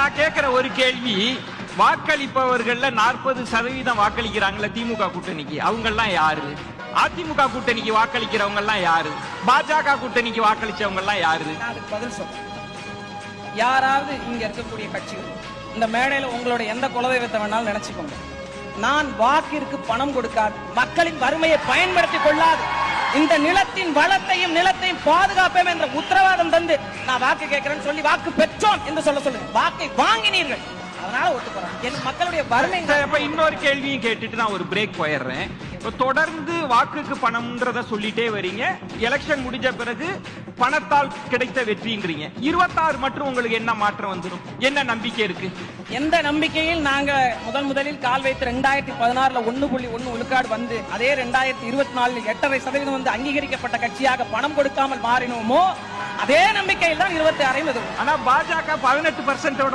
நான் கேட்கிற ஒரு கேள்வி, வாக்களிப்பவர்கள்ல 40% வாக்களிக்கிறாங்கல்ல திமுக கூட்டணிக்கு, அவங்க எல்லாம் யாரு? அதிமுக கூட்டணிக்கு வாக்களிக்கிறவங்க எல்லாம் யாரு? பாஜக கூட்டணிக்கு வாக்களிச்சவங்க எல்லாம் யாரு? அதுக்கு பதில் சொல்றேன். யாராவது இங்க இருக்கக்கூடிய கட்சிகள் இந்த மேடையில உங்களோட எந்த குலதெய்வத்தை வேணாலும் நினைச்சுக்கோங்க. நான் வாக்கிற்கு பணம் கொடுக்காது, மக்களின் வறுமையை பயன்படுத்திக் கொள்ளாது, இந்த நிலத்தின் வளத்தையும் நிலத்தையும் பாதுகாப்பேன் என்ற உத்தரவாதம் தந்து நான் வாக்கு கேட்கிறேன்னு சொல்லி வாக்கு பெற்றோம் என்று சொல்லுங்க. வாக்கை வாங்கினீர்கள், அதனால ஓட்டு போறாங்க. என் மக்களுடைய வறுமை. இன்னொரு கேள்வியும் கேட்டுட்டு நான் ஒரு பிரேக் போயிடுறேன். தொடர்ந்து வாக்குக்கு பணம்ன்றத சொல்லிட்டே வரீங்க, எலெக்ஷன் முடிஞ்ச பிறகு பணத்தால் கிடைத்த வெற்றிங்கிறீங்க. 26 மற்றும் உங்களுக்கு என்ன மாற்றம் வந்துடும்? என்ன நம்பிக்கை இருக்கு? எந்த நம்பிக்கையில் நாங்க முதலில் கால் வைத்து 2016 1.1 விழுக்காடு வந்து அதே 2024 8.5% வந்து அங்கீகரிக்கப்பட்ட கட்சியாக பணம் கொடுக்காமல் மாறினோமோ அதே நம்பிக்கையில் தான் 26. ஆனா பாஜக 18%